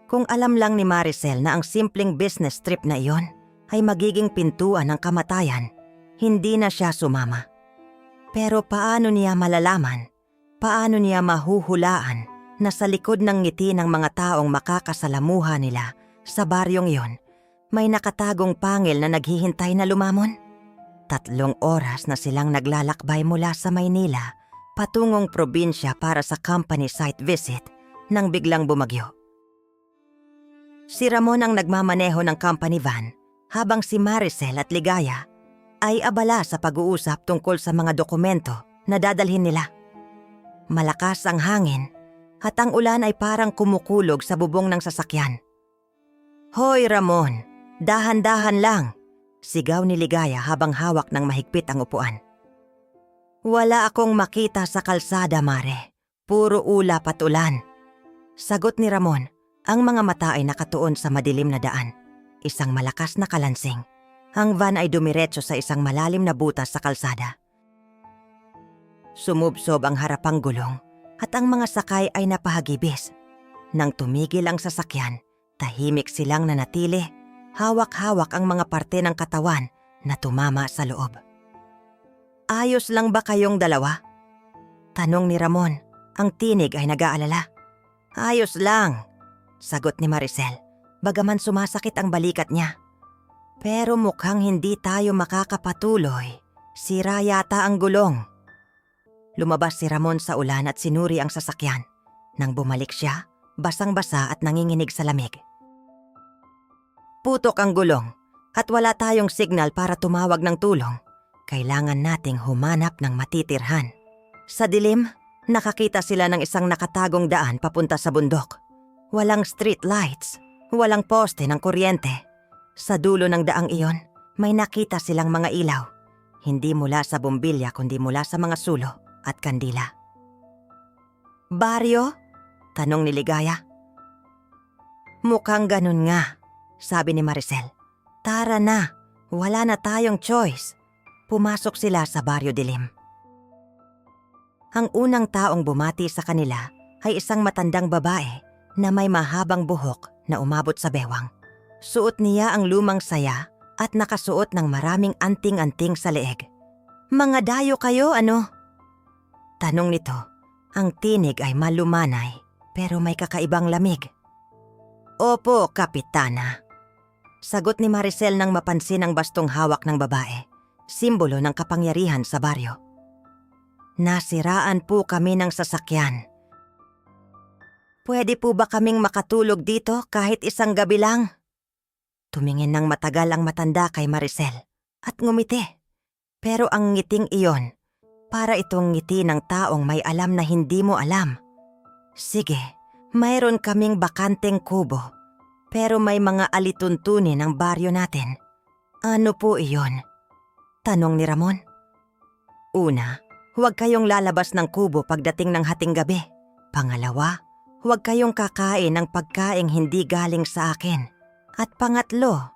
Kung alam lang ni Maricel na ang simpleng business trip na iyon ay magiging pintuan ng kamatayan, hindi na siya sumama. Pero paano niya malalaman, paano niya mahuhulaan na sa likod ng ngiti ng mga taong makakasalamuha nila sa baryong iyon, may nakatagong pangil na naghihintay na lumamon? 3 oras na silang naglalakbay mula sa Maynila patungong probinsya para sa company site visit nang biglang bumagyo. Si Ramon ang nagmamaneho ng company van habang si Maricel at Ligaya ay abala sa pag-uusap tungkol sa mga dokumento na dadalhin nila. Malakas ang hangin at ang ulan ay parang kumukulog sa bubong ng sasakyan. "Hoy Ramon, dahan-dahan lang," sigaw ni Ligaya habang hawak ng mahigpit ang upuan. "Wala akong makita sa kalsada, Mare. Puro ulap at ulan." Sagot ni Ramon. Ang mga mata ay nakatuon sa madilim na daan. Isang malakas na kalansing. Ang van ay dumiretso sa isang malalim na butas sa kalsada. Sumubsob ang harapang gulong at ang mga sakay ay napahagibis. Nang tumigil ang sasakyan, tahimik silang nanatili. Hawak-hawak ang mga parte ng katawan na tumama sa loob. "Ayos lang ba kayong dalawa?" Tanong ni Ramon. Ang tinig ay nag-aalala. "Ayos lang," sagot ni Maricel, bagaman sumasakit ang balikat niya. "Pero mukhang hindi tayo makakapatuloy. Sira yata ang gulong." Lumabas si Ramon sa ulan at sinuri ang sasakyan. Nang bumalik siya, basang-basa at nanginginig sa lamig. "Putok ang gulong at wala tayong signal para tumawag ng tulong. Kailangan nating humanap ng matitirhan." Sa dilim, nakakita sila ng isang nakatagong daan papunta sa bundok. Walang street lights, walang poste ng kuryente. Sa dulo ng daang iyon, may nakita silang mga ilaw. Hindi mula sa bombilya kundi mula sa mga sulo at kandila. "Baryo?" tanong ni Ligaya. "Mukhang ganun nga," sabi ni Maricel. "Tara na, wala na tayong choice." Pumasok sila sa baryo dilim. Ang unang taong bumati sa kanila ay isang matandang babae na may mahabang buhok na umabot sa bewang. Suot niya ang lumang saya at nakasuot ng maraming anting-anting sa leeg. "Mga dayo kayo, ano?" tanong nito. Ang tinig ay malumanay pero may kakaibang lamig. "Opo, Kapitana," sagot ni Maricel nang mapansin ang bastong hawak ng babae, simbolo ng kapangyarihan sa baryo. "Nasiraan po kami ng sasakyan. Pwede po ba kaming makatulog dito kahit isang gabi lang?" Tumingin ng matagal ang matanda kay Maricel at ngumiti. Pero ang ngiting iyon, para itong ngiti ng taong may alam na hindi mo alam. "Sige, mayroon kaming bakanteng kubo, pero may mga alituntunin ng baryo natin." "Ano po iyon?" tanong ni Ramon. "Una, huwag kayong lalabas ng kubo pagdating ng hating gabi. Pangalawa, huwag kayong kakain ng pagkaing hindi galing sa akin. At pangatlo..."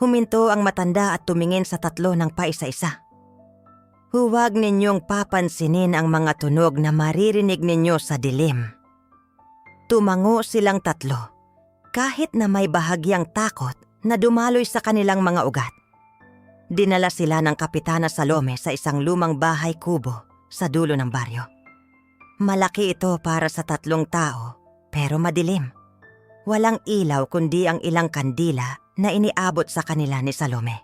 Huminto ang matanda at tumingin sa tatlo ng paisa-isa. "Huwag ninyong papansinin ang mga tunog na maririnig ninyo sa dilim." Tumango silang tatlo, kahit na may bahagyang takot na dumaloy sa kanilang mga ugat. Dinala sila ng Kapitana Salome sa isang lumang bahay kubo sa dulo ng baryo. Malaki ito para sa 3 tao, pero madilim. Walang ilaw kundi ang ilang kandila na iniabot sa kanila ni Salome.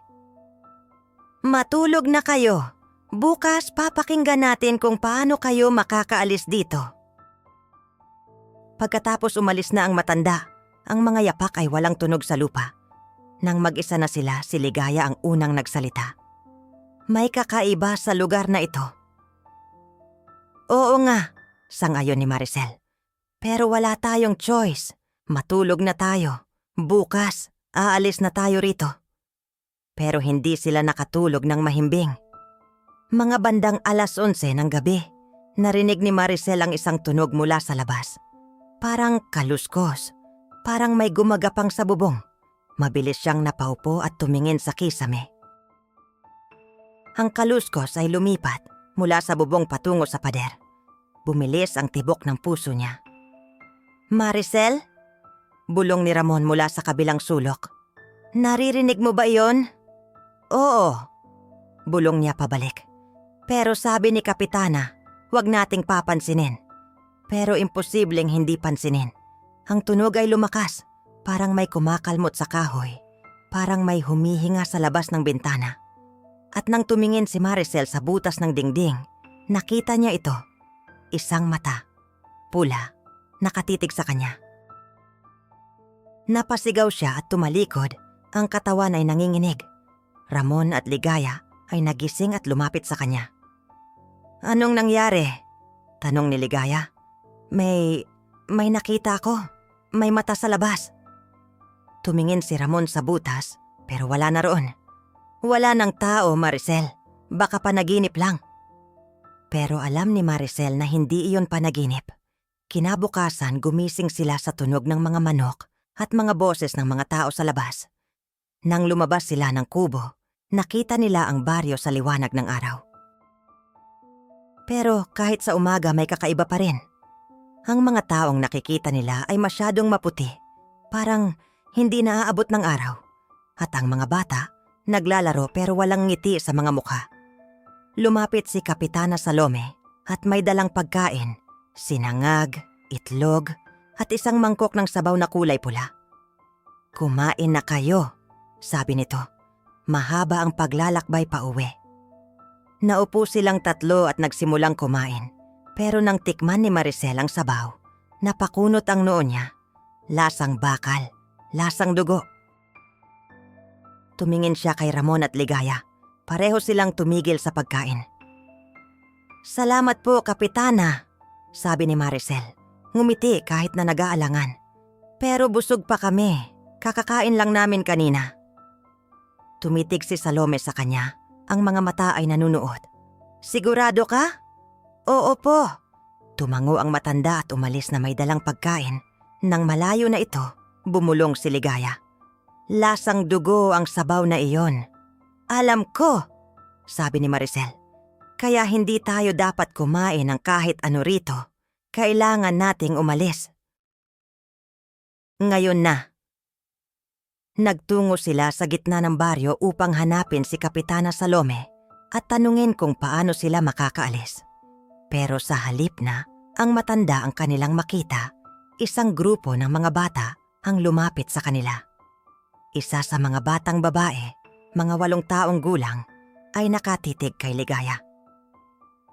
"Matulog na kayo. Bukas papakinggan natin kung paano kayo makakaalis dito." Pagkatapos umalis na ang matanda, ang mga yapak ay walang tunog sa lupa. Nang mag-isa na sila, si Ligaya ang unang nagsalita. "May kakaiba sa lugar na ito." "Oo nga," sang-ayon ni Maricel. "Pero wala tayong choice. Matulog na tayo. Bukas, aalis na tayo rito." Pero hindi sila nakatulog ng mahimbing. Mga bandang 11:00 ng gabi, narinig ni Maricel ang isang tunog mula sa labas. Parang kaluskos, parang may gumagapang sa bubong. Mabilis siyang napaupo at tumingin sa kisame. Ang kaluskos ay lumipat mula sa bubong patungo sa pader. Bumilis ang tibok ng puso niya. Maricel? Bulong ni Ramon mula sa kabilang sulok. Naririnig mo ba iyon? Oo. Bulong niya pabalik. Pero sabi ni Kapitana, huwag nating papansinin. Pero imposibleng hindi pansinin. Ang tunog ay lumakas, parang may kumakalmot sa kahoy. Parang may humihinga sa labas ng bintana. At nang tumingin si Maricel sa butas ng dingding, nakita niya ito. Isang mata, pula, nakatitig sa kanya. Napasigaw siya at tumalikod, ang katawan ay nanginginig. Ramon at Ligaya ay nagising at lumapit sa kanya. Anong nangyari? Tanong ni Ligaya. May nakita ako. May mata sa labas. Tumingin si Ramon sa butas, pero wala na roon. Wala ng tao, Maricel. Baka panaginip lang. Pero alam ni Maricel na hindi iyon panaginip. Kinabukasan gumising sila sa tunog ng mga manok at mga boses ng mga tao sa labas. Nang lumabas sila ng kubo, nakita nila ang baryo sa liwanag ng araw. Pero kahit sa umaga may kakaiba pa rin. Ang mga taong nakikita nila ay masyadong maputi, parang hindi naaabot ng araw. At ang mga bata, naglalaro pero walang ngiti sa mga mukha. Lumapit si Kapitana Salome at may dalang pagkain, sinangag, itlog, at isang mangkok ng sabaw na kulay pula. Kumain na kayo, sabi nito. Mahaba ang paglalakbay pa uwi. Naupo silang tatlo at nagsimulang kumain. Pero nang tikman ni Maricel ang sabaw, napakunot ang noo niya. Lasang bakal, lasang dugo. Tumingin siya kay Ramon at Ligaya. Pareho silang tumigil sa pagkain. Salamat po, Kapitana, sabi ni Maricel. Ngumiti kahit na nag-aalangan. Pero busog pa kami. Kakakain lang namin kanina. Tumitig si Salome sa kanya. Ang mga mata ay nanunuot. Sigurado ka? Oo po. Tumango ang matanda at umalis na may dalang pagkain. Nang malayo na ito, bumulong si Ligaya. Lasang dugo ang sabaw na iyon. Alam ko, sabi ni Maricel. Kaya hindi tayo dapat kumain ng kahit ano rito. Kailangan nating umalis. Ngayon na. Nagtungo sila sa gitna ng baryo upang hanapin si Kapitana Salome at tanungin kung paano sila makakaalis. Pero sa halip na, ang matanda ang kanilang makita, isang grupo ng mga bata ang lumapit sa kanila. Isa sa mga batang babae, mga 8 taong gulang, ay nakatitig kay Ligaya.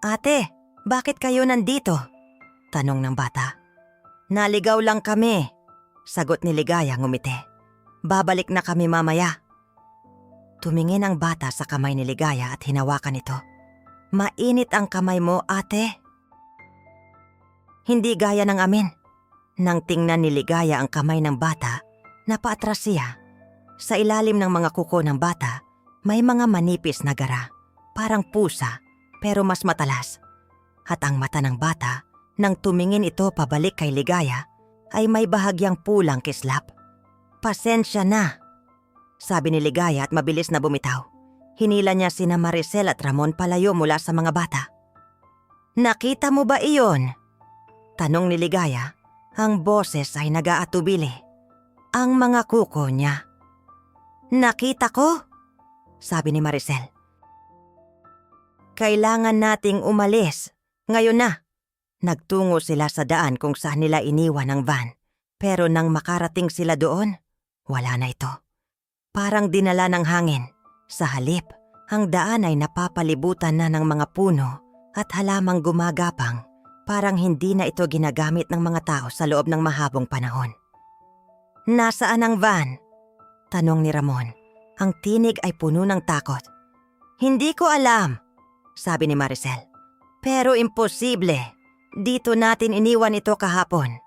Ate, bakit kayo nandito? Tanong ng bata. Naligaw lang kami, sagot ni Ligaya ngumiti. Babalik na kami mamaya. Tumingin ang bata sa kamay ni Ligaya at hinawakan ito. Mainit ang kamay mo, ate. Hindi gaya ng amin. Nang tingnan ni Ligaya ang kamay ng bata, napaatras siya. Sa ilalim ng mga kuko ng bata, may mga manipis na gara, parang pusa, pero mas matalas. At ang mata ng bata, nang tumingin ito pabalik kay Ligaya, ay may bahagyang pulang kislap. Pasensya na, sabi ni Ligaya at mabilis na bumitaw. Hinila niya sina Maricel at Ramon palayo mula sa mga bata. Nakita mo ba iyon? Tanong ni Ligaya. Ang boses ay nag-aatubili. Ang mga kuko niya. Nakita ko, sabi ni Maricel. Kailangan nating umalis. Ngayon na. Nagtungo sila sa daan kung saan nila iniwan ang van. Pero nang makarating sila doon, wala na ito. Parang dinala ng hangin. Sa halip, ang daan ay napapalibutan na ng mga puno at halamang gumagapang. Parang hindi na ito ginagamit ng mga tao sa loob ng mahabang panahon. Nasaan ang van? Tanong ni Ramon. Ang tinig ay puno ng takot. Hindi ko alam, sabi ni Maricel. Pero imposible. Dito natin iniwan ito kahapon.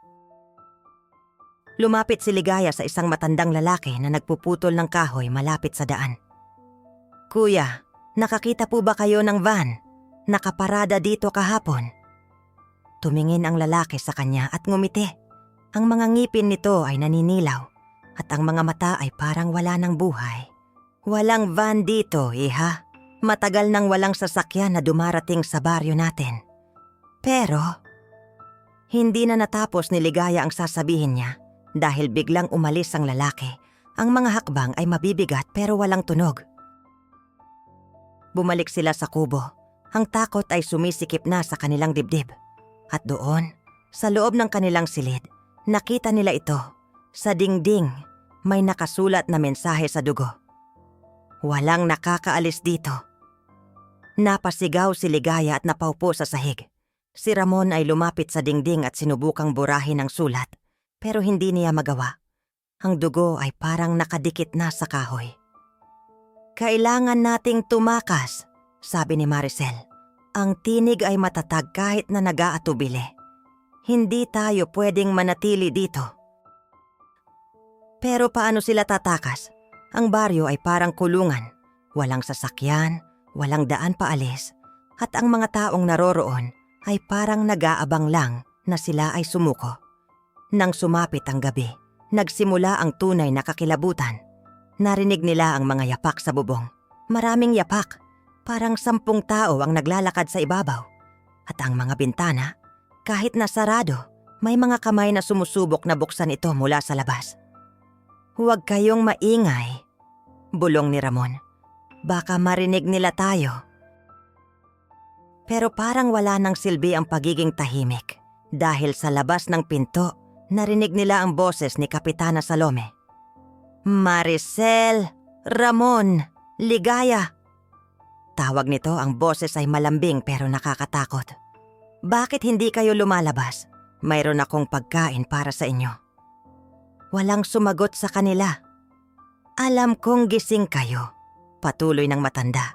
Lumapit si Ligaya sa isang matandang lalaki na nagpuputol ng kahoy malapit sa daan. Kuya, nakakita po ba kayo ng van? Nakaparada dito kahapon. Tumingin ang lalaki sa kanya at ngumiti. Ang mga ngipin nito ay naninilaw at ang mga mata ay parang wala ng buhay. Walang van dito, iha. Matagal nang walang sasakyan na dumarating sa baryo natin. Pero, Hindi na natapos ni Ligaya ang sasabihin niya dahil biglang umalis ang lalaki. Ang mga hakbang ay mabibigat pero walang tunog. Bumalik sila sa kubo. Ang takot ay sumisikip na sa kanilang dibdib. At doon, sa loob ng kanilang silid, nakita nila ito. Sa dingding, may nakasulat na mensahe sa dugo. Walang nakakaalis dito. Napasigaw si Ligaya at napaupo sa sahig. Si Ramon ay lumapit sa dingding at sinubukang burahin ang sulat, pero hindi niya magawa. Ang dugo ay parang nakadikit na sa kahoy. Kailangan nating tumakas, sabi ni Maricel. Ang tinig ay matatag kahit na nag-aatubili. Hindi tayo pwedeng manatili dito. Pero paano sila tatakas? Ang baryo ay parang kulungan. Walang sasakyan, walang daan paalis, at ang mga taong naroroon ay parang nag-aabang lang na sila ay sumuko. Nang sumapit ang gabi, nagsimula ang tunay na kakilabutan. Narinig nila ang mga yapak sa bubong. Maraming yapak, parang 10 tao ang naglalakad sa ibabaw. At ang mga bintana, kahit nasarado, may mga kamay na sumusubok na buksan ito mula sa labas. Huwag kayong maingay, bulong ni Ramon. Baka marinig nila tayo. Pero parang wala nang silbi ang pagiging tahimik dahil sa labas ng pinto, narinig nila ang boses ni Kapitana Salome. Maricel, Ramon, Ligaya. Tawag nito, ang boses ay malambing pero nakakatakot. Bakit hindi kayo lumalabas? Mayroon akong pagkain para sa inyo. Walang sumagot sa kanila. Alam kong gising kayo, patuloy ng matanda.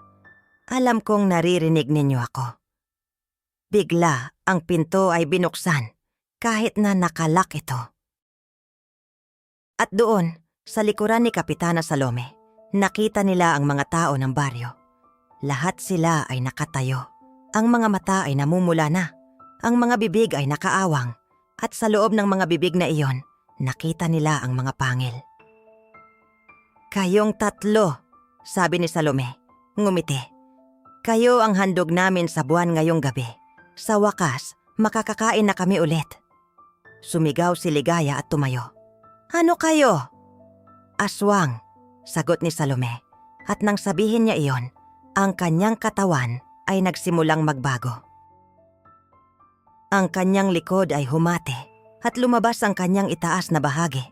Alam kong naririnig ninyo ako. Bigla, ang pinto ay binuksan, kahit na nakalak ito. At doon, sa likuran ni Kapitana Salome, nakita nila ang mga tao ng baryo. Lahat sila ay nakatayo. Ang mga mata ay namumula na. Ang mga bibig ay nakaawang. At sa loob ng mga bibig na iyon, nakita nila ang mga pangil. Kayong tatlo, sabi ni Salome, ngumiti. Kayo ang handog namin sa buwan ngayong gabi. Sa wakas, makakakain na kami ulit. Sumigaw si Ligaya at tumayo. Ano kayo? Aswang, sagot ni Salome. At nang sabihin niya iyon, ang kanyang katawan ay nagsimulang magbago. Ang kanyang likod ay humati at lumabas ang kanyang itaas na bahagi.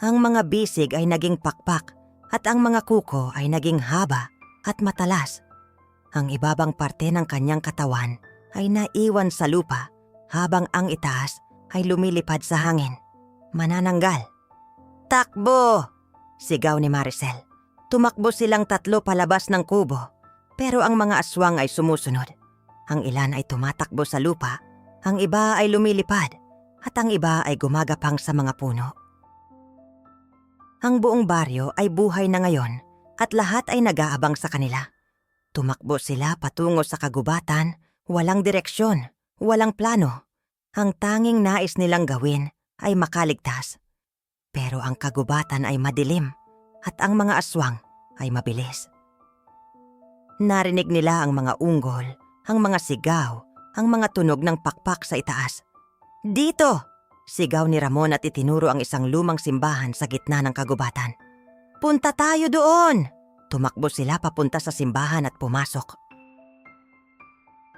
Ang mga bisig ay naging pakpak at ang mga kuko ay naging haba at matalas. Ang ibabang parte ng kanyang katawan ay naiwan sa lupa habang ang itaas ay lumilipad sa hangin. Manananggal. Takbo! Sigaw ni Maricel. Tumakbo silang tatlo palabas ng kubo, pero ang mga aswang ay sumusunod. Ang ilan ay tumatakbo sa lupa, ang iba ay lumilipad, at ang iba ay gumagapang sa mga puno. Ang buong baryo ay buhay na ngayon at lahat ay nag-aabang sa kanila. Tumakbo sila patungo sa kagubatan, walang direksyon, walang plano. Ang tanging nais nilang gawin ay makaligtas. Pero ang kagubatan ay madilim at ang mga aswang ay mabilis. Narinig nila ang mga unggol, ang mga sigaw, ang mga tunog ng pakpak sa itaas. Dito! Sigaw ni Ramon at itinuro ang isang lumang simbahan sa gitna ng kagubatan. Punta tayo doon! Tumakbo sila papunta sa simbahan at pumasok.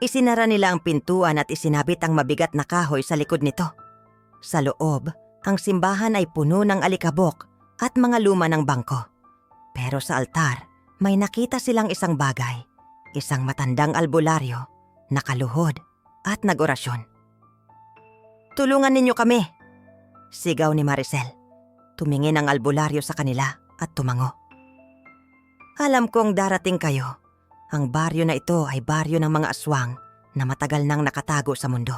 Isinara nila ang pintuan at isinabit ang mabigat na kahoy sa likod nito. Sa loob, ang simbahan ay puno ng alikabok at mga luma ng bangko. Pero sa altar, may nakita silang isang bagay, isang matandang albularyo, nakaluhod at nag-orasyon. Tulungan ninyo kami! Sigaw ni Maricel. Tumingin ang albularyo sa kanila at tumango. Alam kong darating kayo. Ang baryo na ito ay baryo ng mga aswang na matagal nang nakatago sa mundo.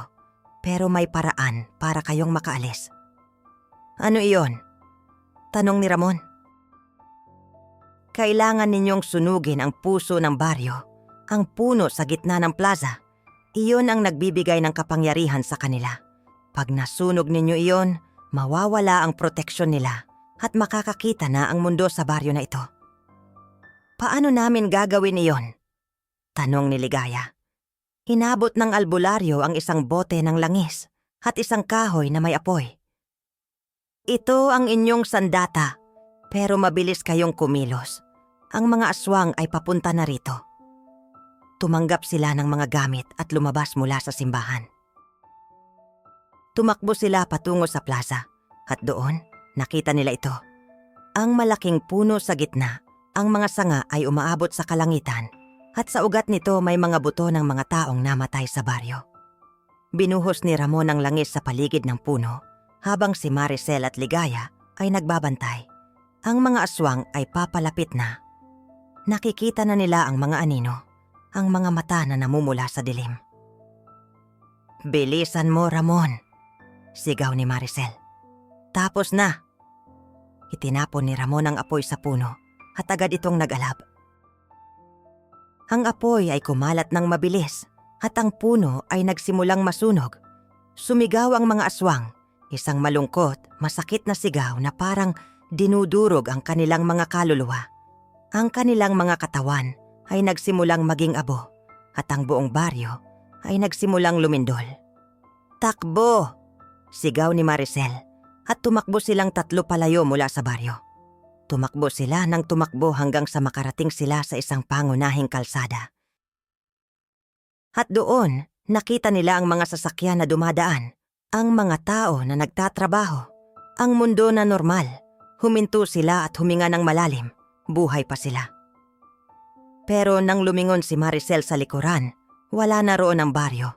Pero may paraan para kayong makaalis. Ano iyon? Tanong ni Ramon. Kailangan ninyong sunugin ang puso ng baryo, ang puno sa gitna ng plaza. Iyon ang nagbibigay ng kapangyarihan sa kanila. Pag nasunog ninyo iyon, mawawala ang proteksyon nila at makakakita na ang mundo sa baryo na ito. Paano namin gagawin iyon? Tanong ni Ligaya. Inabot ng albularyo ang isang bote ng langis at isang kahoy na may apoy. Ito ang inyong sandata, pero mabilis kayong kumilos. Ang mga aswang ay papunta na rito. Tumanggap sila ng mga gamit at lumabas mula sa simbahan. Tumakbo sila patungo sa plaza at doon nakita nila ito. Ang malaking puno sa gitna, ang mga sanga ay umaabot sa kalangitan at sa ugat nito may mga buto ng mga taong namatay sa baryo. Binuhos ni Ramon ang langis sa paligid ng puno habang si Maricel at Ligaya ay nagbabantay. Ang mga aswang ay papalapit na. Nakikita na nila ang mga anino, ang mga mata na namumula sa dilim. "Bilisan mo, Ramon," sigaw ni Maricel. "Tapos na." Itinapon ni Ramon ang apoy sa puno at agad itong nag-alab. Ang apoy ay kumalat ng mabilis at ang puno ay nagsimulang masunog. Sumigaw ang mga aswang, isang malungkot, masakit na sigaw na parang dinudurog ang kanilang mga kaluluwa. Ang kanilang mga katawan ay nagsimulang maging abo at ang buong baryo ay nagsimulang lumindol. "Takbo!" sigaw ni Maricel at tumakbo silang 3 palayo mula sa baryo. Tumakbo sila ng tumakbo hanggang sa makarating sila sa isang pangunahing kalsada. At doon, nakita nila ang mga sasakyan na dumadaan, ang mga tao na nagtatrabaho, ang mundo na normal. Huminto sila at huminga ng malalim. Buhay pa sila. Pero nang lumingon si Maricel sa likuran, wala na roon ang baryo.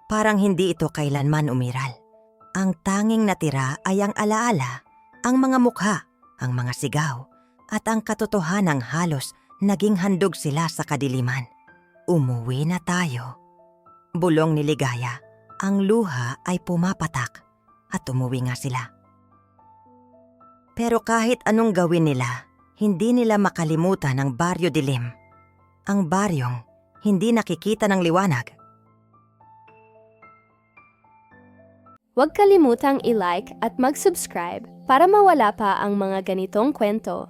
Parang hindi ito kailanman umiral. Ang tanging natira ay ang alaala, ang mga mukha, ang mga sigaw, at ang katotohanang halos naging handog sila sa kadiliman. "Umuwi na tayo," bulong ni Ligaya. Ang luha ay pumapatak at umuwi nga sila. Pero kahit anong gawin nila, hindi nila makalimutan ang baryo dilim. Ang baryong hindi nakikita ng liwanag. Huwag kalimutang i-like at mag-subscribe para mawala pa ang mga ganitong kwento.